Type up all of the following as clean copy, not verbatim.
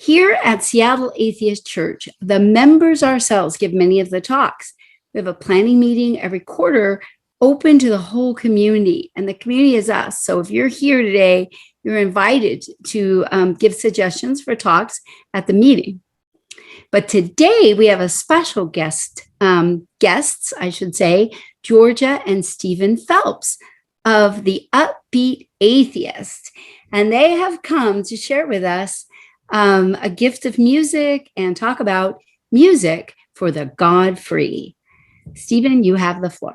Here at Seattle Atheist Church, the members ourselves give many of the talks. We have a planning meeting every quarter open to the whole community, and the community is us. So if you're here today, you're invited to give suggestions for talks at the meeting. But today we have a special guests, I should say, Georgia and Steven Phelps of the Upbeat Atheist. And they have come to share with us a gift of music and talk about music for the God-free. Steven, you have the floor.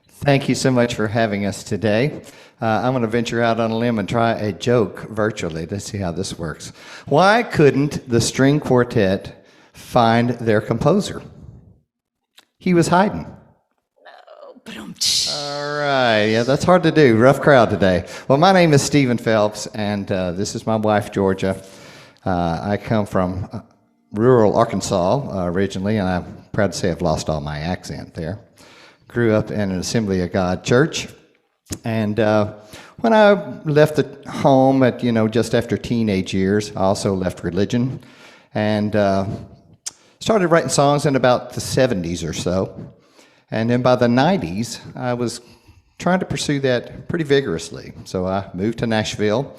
Thank you so much for having us today. I'm going to venture out on a limb and try a joke virtually to see how this works. Why couldn't the string quartet find their composer? He was hiding. All right, yeah, that's hard to do. Rough crowd today. Well, my name is Steven Phelps, and this is my wife, Georgia. I come from rural Arkansas originally, and I'm proud to say I've lost all my accent there. Grew up in an Assembly of God church, and when I left the home at, just after teenage years, I also left religion, and started writing songs in about the 70s or so. And then by the 90s, I was trying to pursue that pretty vigorously. So I moved to Nashville,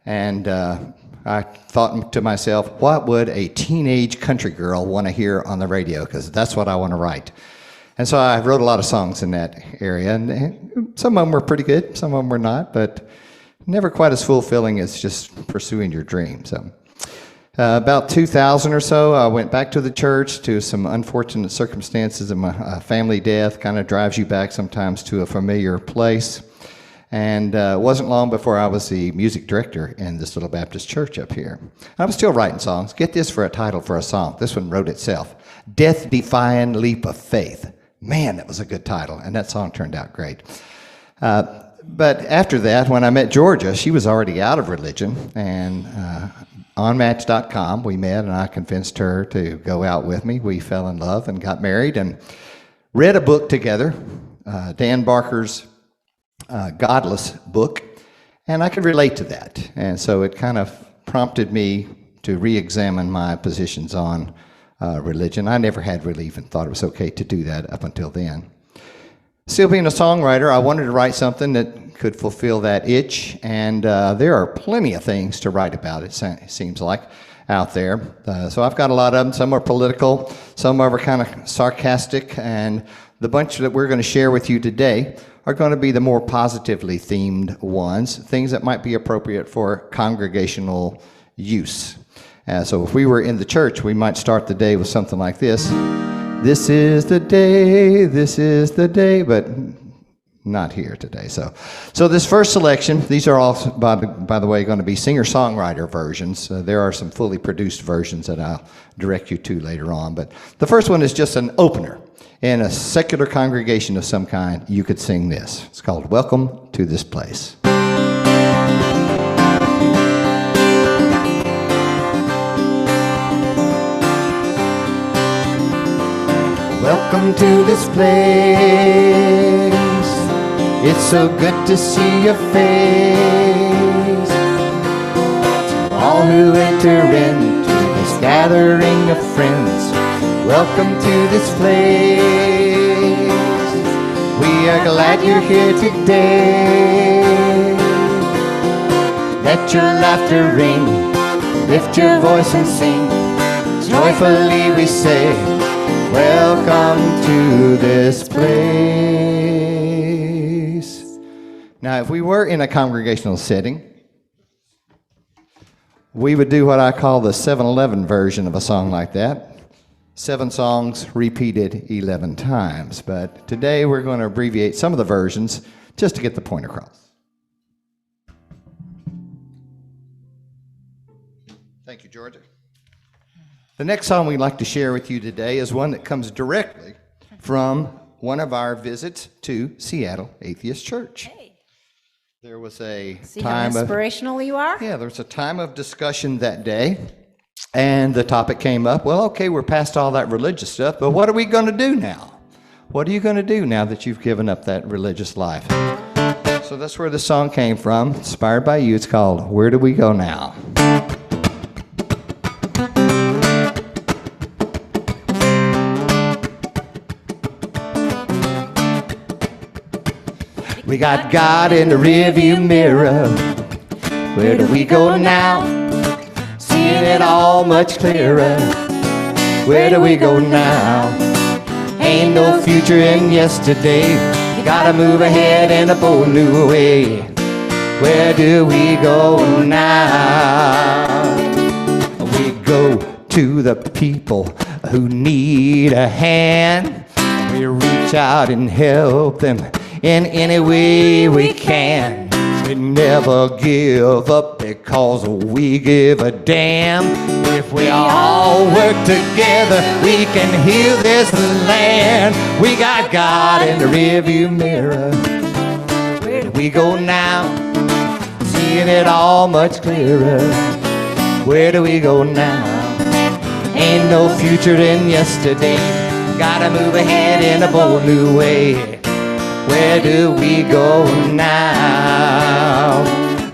and I thought to myself, what would a teenage country girl want to hear on the radio? Because that's what I want to write. And so I wrote a lot of songs in that area, and some of them were pretty good, some of them were not, but never quite as fulfilling as just pursuing your dream. So about 2000 or so, I went back to the church to some unfortunate circumstances of my family death. Kind of drives you back sometimes to a familiar place. And it wasn't long before I was the music director in this little Baptist church up here. I was still writing songs. Get this for a title for a song. This one wrote itself. Death-Defying Leap of Faith. Man, that was a good title, and that song turned out great. But after that, when I met Georgia, she was already out of religion, and on Match.com we met, and I convinced her to go out with me. We fell in love and got married and read a book together, Dan Barker's Godless book, and I could relate to that. And so it kind of prompted me to re-examine my positions on religion. I never had really even thought it was okay to do that up until then. Still being a songwriter, I wanted to write something that could fulfill that itch, and there are plenty of things to write about, it seems like, out there. So I've got a lot of them. Some are political, some are kind of sarcastic, and the bunch that we're going to share with you today are going to be the more positively themed ones, things that might be appropriate for congregational use. So if we were in the church, we might start the day with something like this. This is the day, but not here today. So this first selection, these are all, by the way, going to be singer-songwriter versions. There are some fully produced versions that I'll direct you to later on. But the first one is just an opener. In a secular congregation of some kind, you could sing this. It's called Welcome to This Place. Welcome to this place. It's so good to see your face. To all who enter into this gathering of friends, welcome to this place. We are glad you're here today. Let your laughter ring, lift your voice and sing. Joyfully we say, welcome to this place. Now, if we were in a congregational setting, we would do what I call the 7-Eleven version of a song like that. 7 songs repeated 11 times. But today we're going to abbreviate some of the versions just to get the point across. Thank you, Georgia. The next song we'd like to share with you today is one that comes directly from one of our visits to Seattle Atheist Church. Hey. There was a See time how inspirational you are? Yeah, there was a time of discussion that day, and the topic came up, well, okay, we're past all that religious stuff, but what are we going to do now? What are you going to do now that you've given up that religious life? So that's where the song came from, inspired by you. It's called Where Do We Go Now? We got God in the rearview mirror. Where do we go now? Seeing it all much clearer. Where do we go now? Ain't no future in yesterday. You gotta move ahead in a bold new way. Where do we go now? We go to the people who need a hand. We reach out and help them in any way we can. We never give up because we give a damn. If we all work together, we can heal this land. We got God in the rearview mirror. Where do we go now? Seeing it all much clearer. Where do we go now? Ain't no future in yesterday. Gotta move ahead in a bold new way. Where do we go now?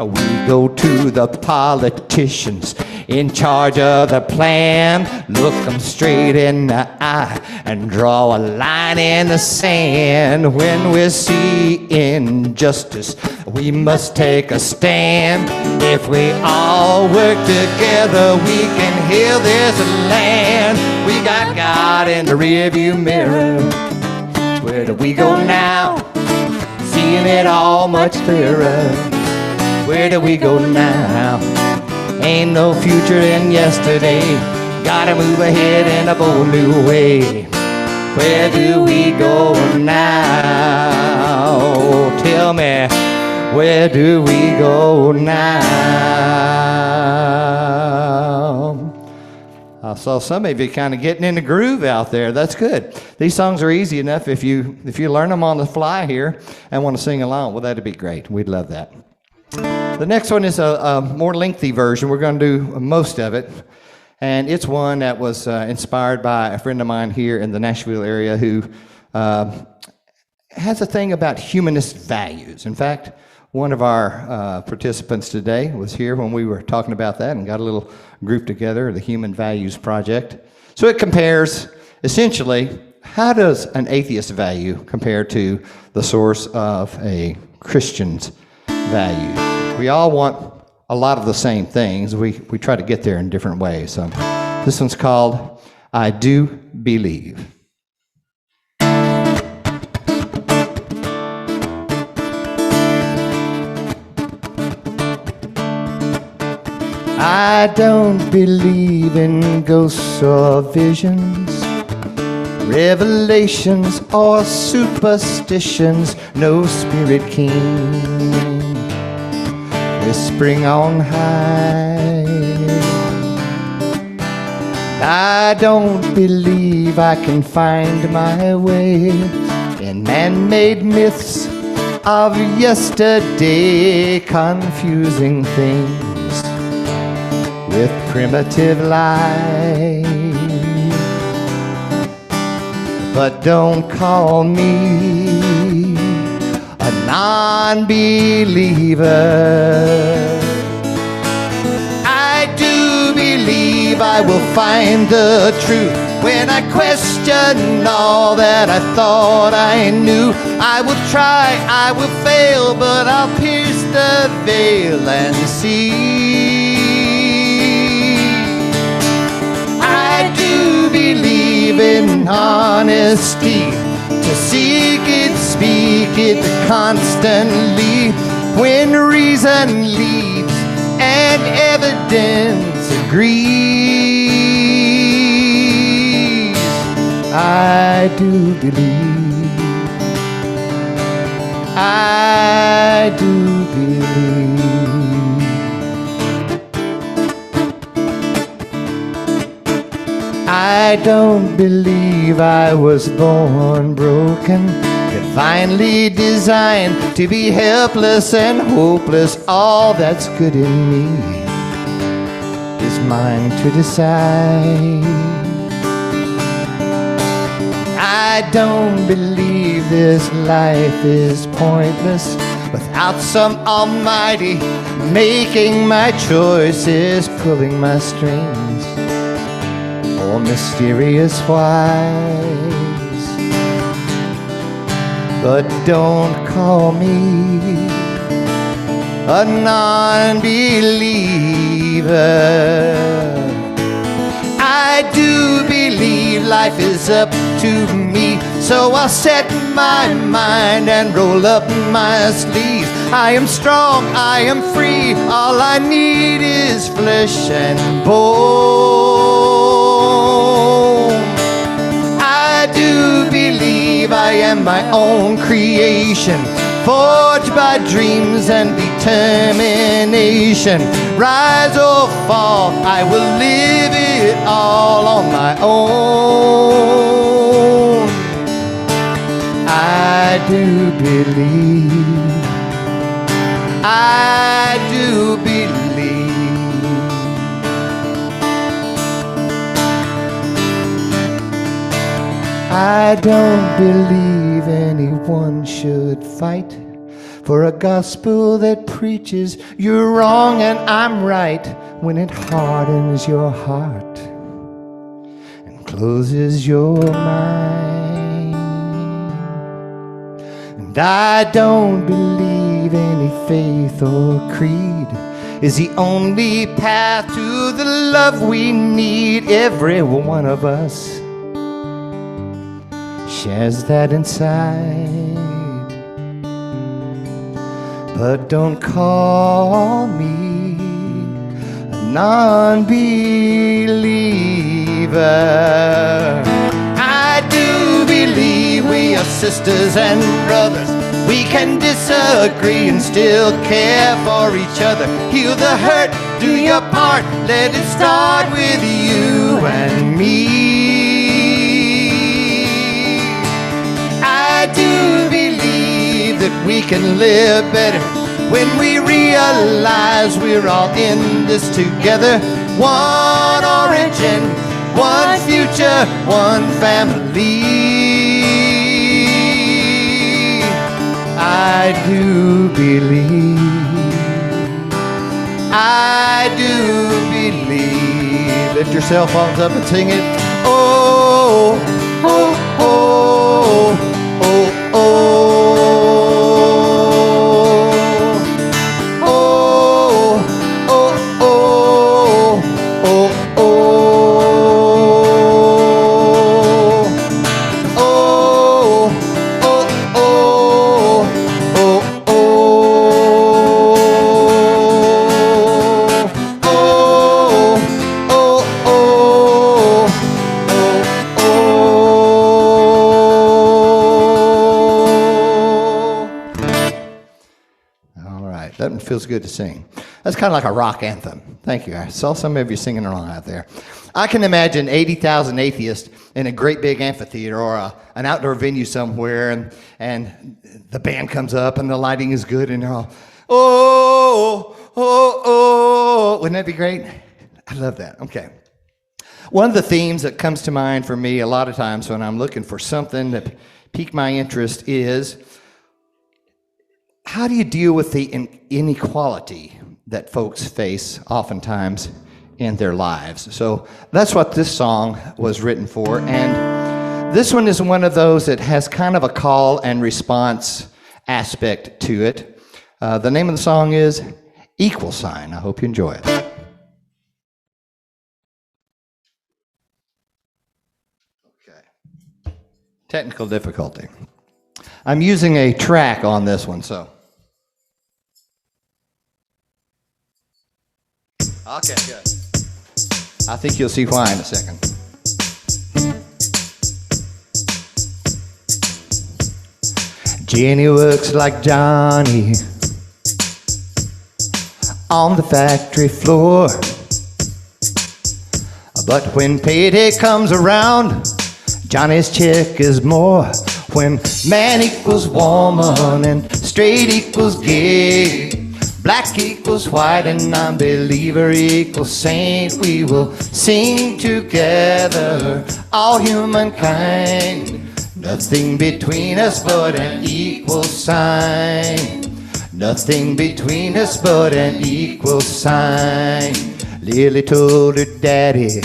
We go to the politicians in charge of the plan. Look them straight in the eye and draw a line in the sand. When we see injustice, we must take a stand. If we all work together, we can heal this land. We got God in the rearview mirror. Where do we go now? Seeing it all much clearer. Where do we go now? Ain't no future in yesterday. Gotta move ahead in a bold new way. Where do we go now? Tell me, where do we go now? I saw some of you kind of getting in the groove out there. That's good. These songs are easy enough if you learn them on the fly here and want to sing along. Well, that'd be great. We'd love that. The next one is a more lengthy version. We're going to do most of it. And it's one that was inspired by a friend of mine here in the Nashville area who has a thing about humanist values. In fact, one of our participants today was here when we were talking about that and got a little group together, the Human Values Project. So it compares, essentially, how does an atheist value compare to the source of a Christian's value? We all want a lot of the same things. We try to get there in different ways. So this one's called I Do Believe. I don't believe in ghosts or visions, revelations or superstitions. No spirit king whispering on high. I don't believe I can find my way in man-made myths of yesterday, confusing things with primitive lies. But don't call me a non-believer. I do believe I will find the truth when I question all that I thought I knew. I will try, I will fail, but I'll pierce the veil and see. I do believe in honesty, to seek it, speak it constantly when reason leads and evidence agrees. I do believe, I do believe. I don't believe I was born broken, divinely designed to be helpless and hopeless. All that's good in me is mine to decide. I don't believe this life is pointless without some almighty making my choices, pulling my strings, or mysterious whys. but don't call me a non-believer. I do believe life is up to me, so I'll set my mind and roll up my sleeves. I am strong, I am free, all I need is flesh and bone. I do believe I am my own creation, forged by dreams and determination. Rise or fall, I will live it all on my own. I do believe, I do believe. I don't believe anyone should fight for a gospel that preaches you're wrong and I'm right, when it hardens your heart and closes your mind. And I don't believe any faith or creed is the only path to the love we need. Every one of us shares that inside. But don't call me a non-believer. I do believe we are sisters and brothers. We can disagree and still care for each other. Heal the hurt, do your part. Let it start with you and me. I do believe that we can live better when we realize we're all in this together. One origin, one future, one family. I do believe, I do believe. Lift your cell phones up and sing it. Oh, oh, oh, oh, oh. That one feels good to sing. That's kind of like a rock anthem. Thank you. I saw some of you singing along out there. I can imagine 80,000 atheists in a great big amphitheater or an outdoor venue somewhere, and the band comes up and the lighting is good and they're all, oh, oh, oh. Wouldn't that be great? I love that. Okay. One of the themes that comes to mind for me a lot of times when I'm looking for something that piques my interest is, how do you deal with the inequality that folks face oftentimes in their lives? So that's what this song was written for. And this one is one of those that has kind of a call and response aspect to it. The name of the song is Equal Sign. I hope you enjoy it. Okay. Technical difficulty. I'm using a track on this one, so. Okay, good. I think you'll see why in a second. Jenny works like Johnny on the factory floor, but when payday comes around, Johnny's check is more. When man equals woman and straight equals gay, black equals white and non-believer equals saint, we will sing together, all humankind. Nothing between us but an equal sign. Nothing between us but an equal sign. Lily told her daddy,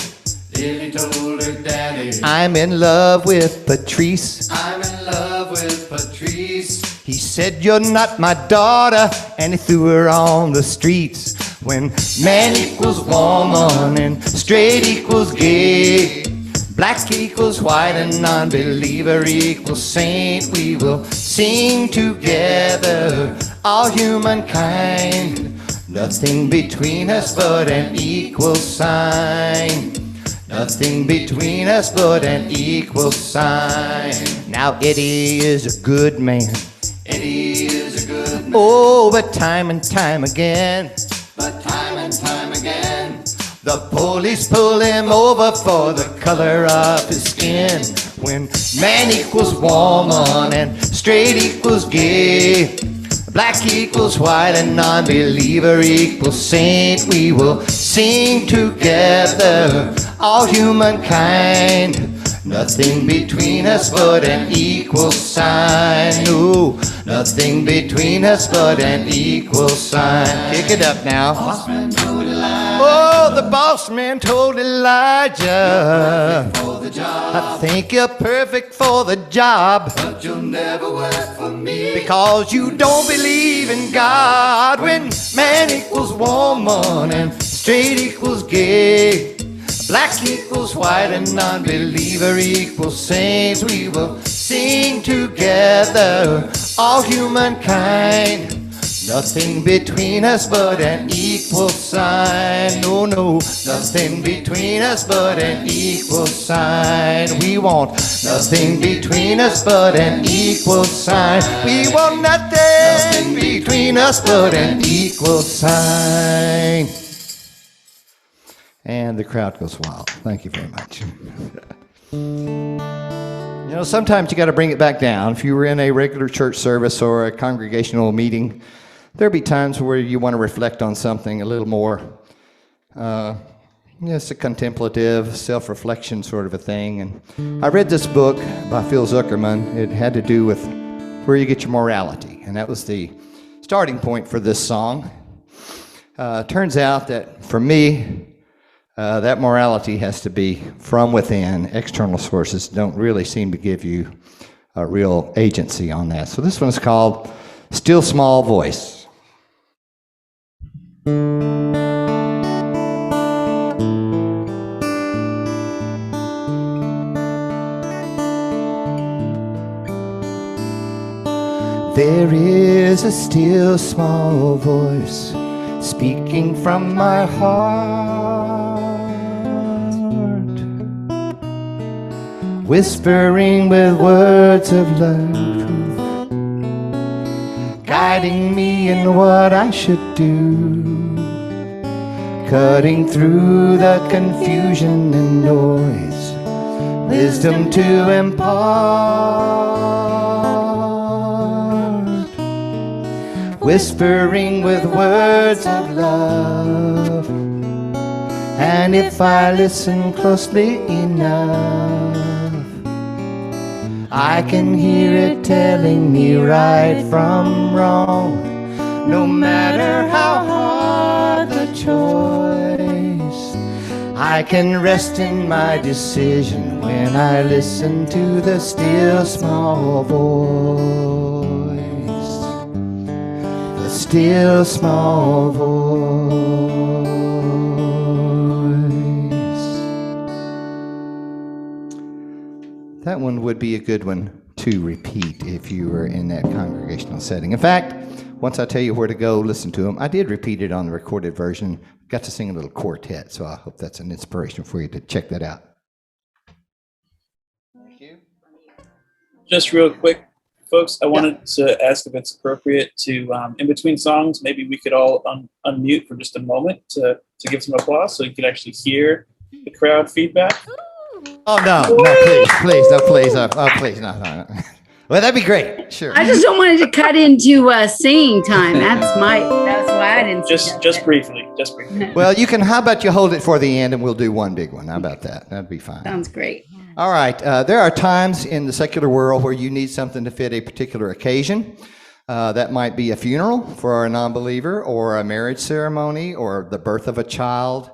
I'm in love with Patrice. I'm in love with Patrice. He said, "You're not my daughter," and he threw her on the streets. When man equals woman and straight equals gay, black equals white and non-believer equals saint, we will sing together, all humankind. Nothing between us but an equal sign. Nothing between us but an equal sign. Now Eddie is a good man. Eddie is a good man. Oh, but time and time again. But time and time again. The police pull him over for the color of his skin. When man equals woman and straight equals gay, black equals white and non-believer equals saint, we will sing together, all humankind. Nothing between us but an equal sign. No, nothing between us but an equal sign. Kick it up now. Oh, the boss man told Elijah, "I think you're perfect for the job, but you'll never work for me, because you don't believe in God." When man equals woman and straight equals gay, black equals white and non-believer equals saints, we will sing together, all humankind. Nothing between us but an equal sign. No, no, nothing between us but an equal sign. We want nothing between us but an equal sign. We want nothing between us but an equal sign. And the crowd goes wild. Thank you very much. You know, sometimes you got to bring it back down. If you were in a regular church service or a congregational meeting, there'll be times where you want to reflect on something a little more. It's a contemplative, self-reflection sort of a thing. And I read this book by Phil Zuckerman. It had to do with where you get your morality. And that was the starting point for this song. Turns out that for me, that morality has to be from within. External sources don't really seem to give you a real agency on that. So this one's called Still Small Voice. There is a still small voice speaking from my heart, whispering with words of love, guiding me in what I should do, cutting through the confusion and noise, wisdom to impart, whispering with words of love. And if I listen closely enough, I can hear it telling me right from wrong. No matter how hard the choice, I can rest in my decision when I listen to the still small voice. The still small voice. That one would be a good one to repeat if you were in that congregational setting. In fact, once I tell you where to go, listen to them. I did repeat it on the recorded version. Got to sing a little quartet, so I hope that's an inspiration for you to check that out. Thank you. Just real quick, folks, I wanted to ask if it's appropriate to, in between songs, maybe we could all unmute for just a moment to give some applause so you could actually hear the crowd feedback. Oh, no, please, no. Well, that'd be great, sure. I just don't want it to cut into singing time. That's why I didn't. Just briefly. Well, how about you hold it for the end and we'll do one big one. How about that? That'd be fine. Sounds great. All right. There are times in the secular world where you need something to fit a particular occasion. That might be a funeral for a non-believer, or a marriage ceremony, or the birth of a child.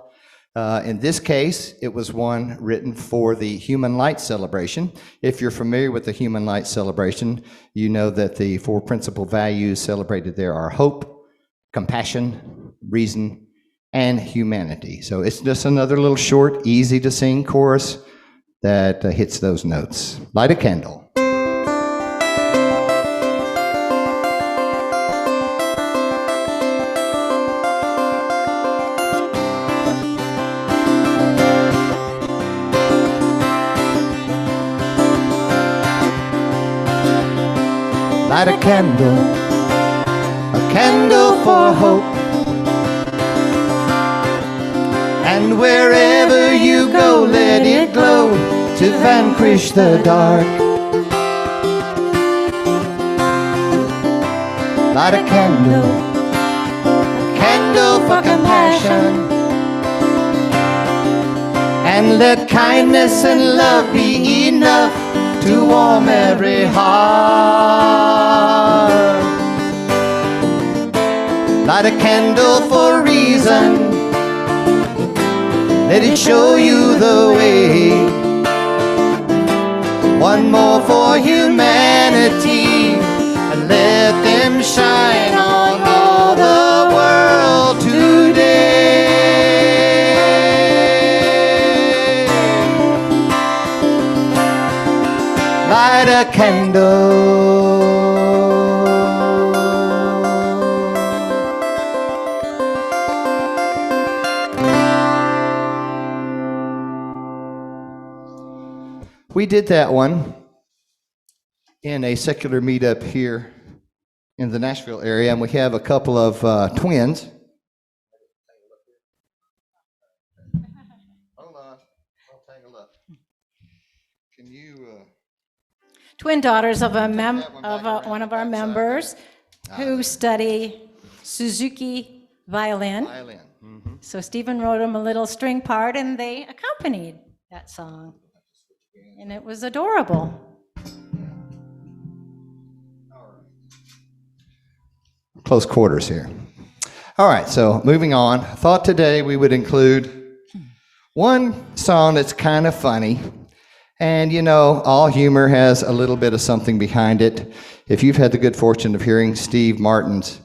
In this case, it was one written for the Human Light Celebration. If you're familiar with the Human Light Celebration, you know that the 4 principal values celebrated there are hope, compassion, reason, and humanity. So it's just another little short, easy to sing chorus that hits those notes. Light a candle. Light a candle for hope. And wherever you go, let it glow to vanquish the dark. Light a candle for compassion. And let kindness and love be enough to warm every heart. Light a candle for reason. Let it show you the way. One more for humanity, and let them shine on all the world today. Light a candle. We did that one in a secular meetup here in the Nashville area, and we have a couple of twins. Hold on, I'll take a look. Can you? Twin daughters of one of our members who study Suzuki violin. Mm-hmm. So Stephen wrote them a little string part, and they accompanied that song. And it was adorable. Close quarters here. All right, so moving on. I thought today we would include one song that's kind of funny. And you know, all humor has a little bit of something behind it. If you've had the good fortune of hearing Steve Martin's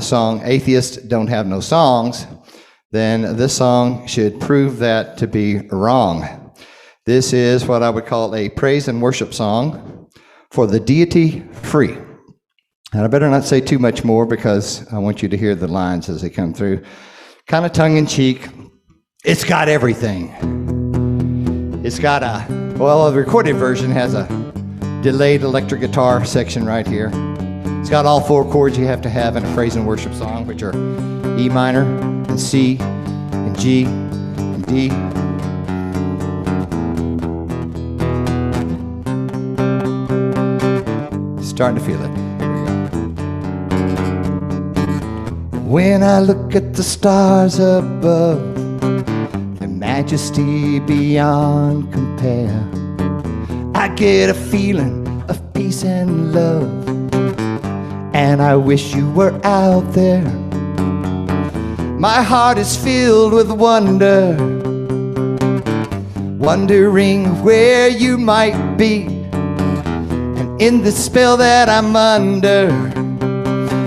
song, Atheist Don't Have No Songs, then this song should prove that to be wrong. This is what I would call a praise and worship song for the deity free. And I better not say too much more because I want you to hear the lines as they come through. Kind of tongue-in-cheek. It's got everything. It's got the recorded version has a delayed electric guitar section right here. It's got all 4 chords you have to have in a praise and worship song, which are E minor, and C, and G, and D. Starting to feel it. When I look at the stars above, their majesty beyond compare, I get a feeling of peace and love, and I wish you were out there. My heart is filled with wonder, wondering where you might be. In the spell that I'm under,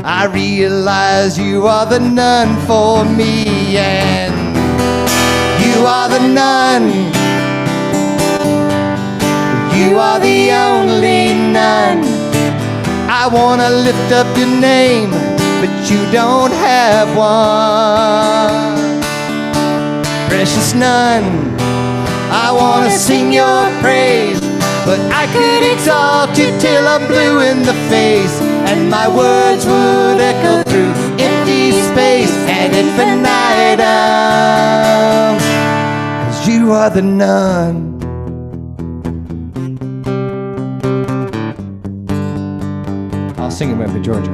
I realize you are the nun for me, and you are the nun. You are the only nun. I wanna lift up your name, but you don't have one. Precious nun, I wanna sing your praise, but I could exalt you till I'm blue in the face, and my words would echo through empty space and infinitum, 'cause you are the nun. I'll sing it with you, Georgia.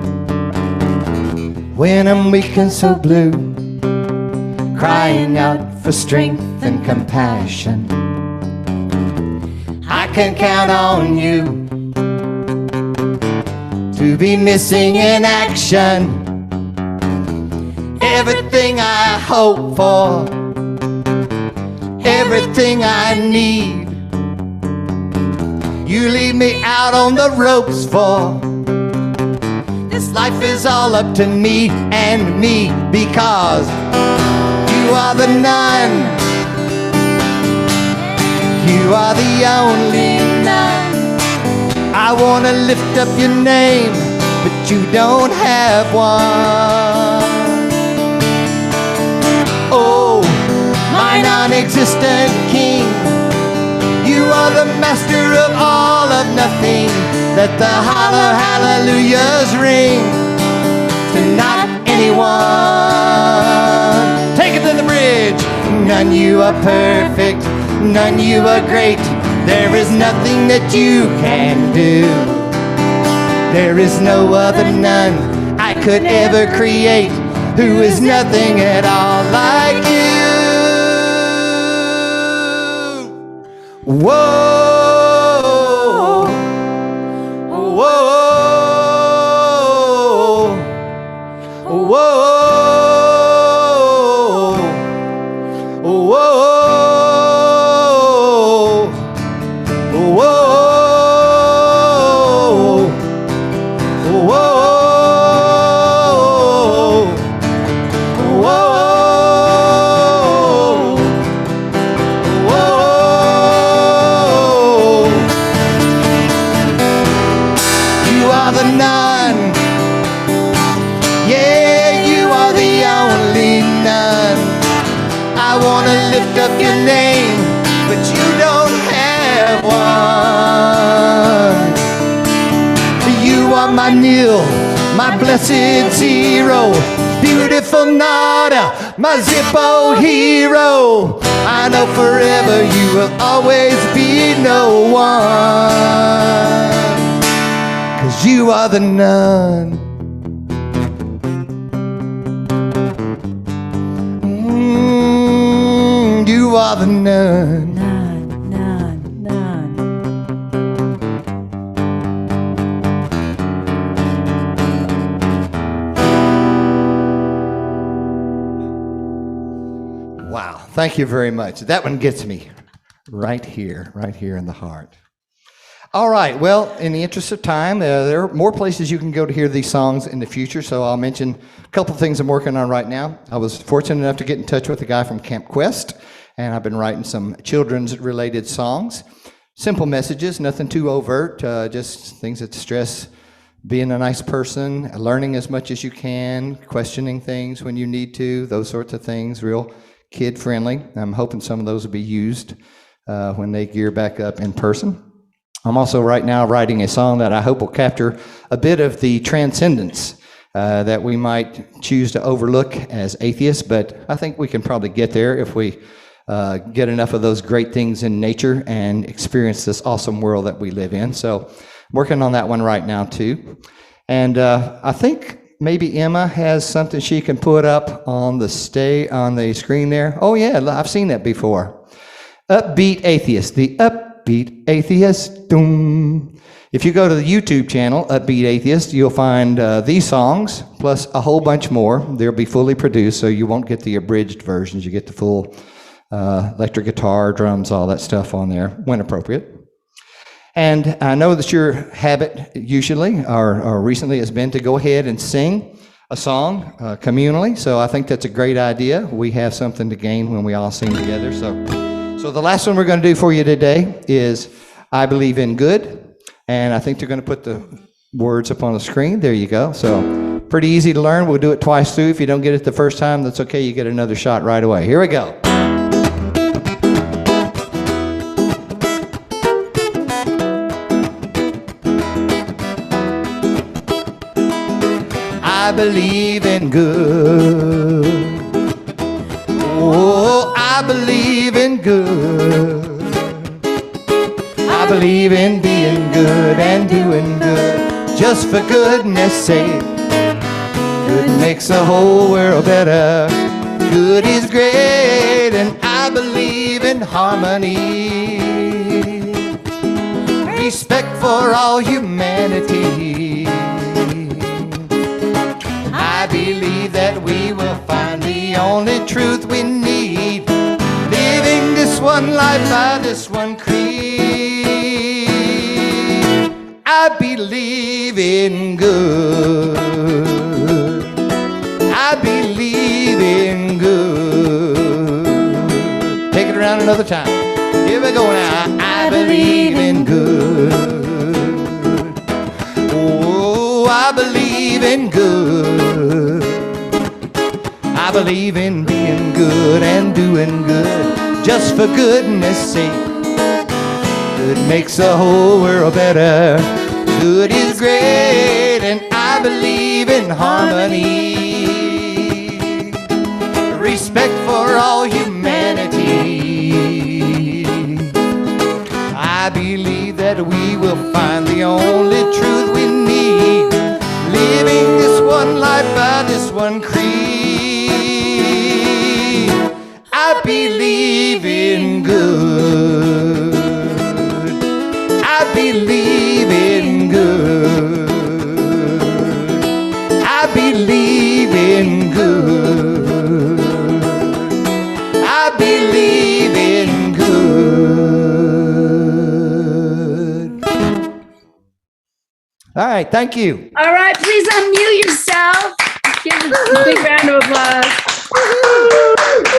When I'm weak and so blue, crying out for strength and compassion, I can count on you to be missing in action. Everything I hope for everything I need. You leave me out on the ropes, for this life is all up to me and me, because you are the none. You are the only none. I want to lift up your name, but you don't have one. Oh, my non-existent king, you are the master of all of nothing. Let the holler hallelujahs ring to not anyone. Take it to the bridge. None you are perfect, none you are great. There is nothing that you can do. There is no other none I could ever create who is nothing at all like you. Whoa, whoa, whoa. Up your name, but you don't have one. You are my nil, my blessed zero, beautiful nada, my Zippo hero. I know forever you will always be no one, 'cause you are the none. You are the none. None, none, none. Wow, thank you very much. That one gets me right here in the heart. All right, well, in the interest of time, there are more places you can go to hear these songs in the future, so I'll mention a couple of things I'm working on right now. I was fortunate enough to get in touch with a guy from Camp Quest, and I've been writing some children's-related songs. Simple messages, nothing too overt, just things that stress being a nice person, learning as much as you can, questioning things when you need to, those sorts of things, real kid-friendly. I'm hoping some of those will be used when they gear back up in person. I'm also right now writing a song that I hope will capture a bit of the transcendence that we might choose to overlook as atheists, but I think we can probably get there if we get enough of those great things in nature and experience this awesome world that we live in. So I'm working on that one right now too. And I think maybe Emma has something she can put up on the screen there. Oh yeah, I've seen that before. Upbeat Atheist, the Upbeat Atheist. Doom. If you go to the YouTube channel, Upbeat Atheist, you'll find these songs, plus a whole bunch more. They'll be fully produced, so you won't get the abridged versions. You get the full electric guitar, drums, all that stuff on there, when appropriate. And I know that your habit usually, or recently, has been to go ahead and sing a song communally, so I think that's a great idea. We have something to gain when we all sing together. So the last one we're going to do for you today is I Believe in Good, and I think they're going to put the words up on the screen. There you go. So pretty easy to learn. We'll do it twice through. If you don't get it the first time, that's okay. You get another shot right away. Here we go. I believe in good. Oh, I believe in good. I believe in being good and doing good, just for goodness sake. Good makes the whole world better. Good is great, and I believe in harmony. Respect for all humanity. I believe that we will find the only truth we need. Living this one life by this one creed. I believe in good. I believe in good. Take it around another time. Here we go now. I believe in good. Oh, I believe in good. I believe in being good and doing good just for goodness sake. Good makes the whole world better. Good is great, and I believe in harmony. Respect for all humanity. I believe that we will find the only truth we need. Living this one life by this one creed. I believe in good. I believe in good. I believe in good. I believe in good. All right, thank you. All right, please unmute yourself. Give us a big round of applause.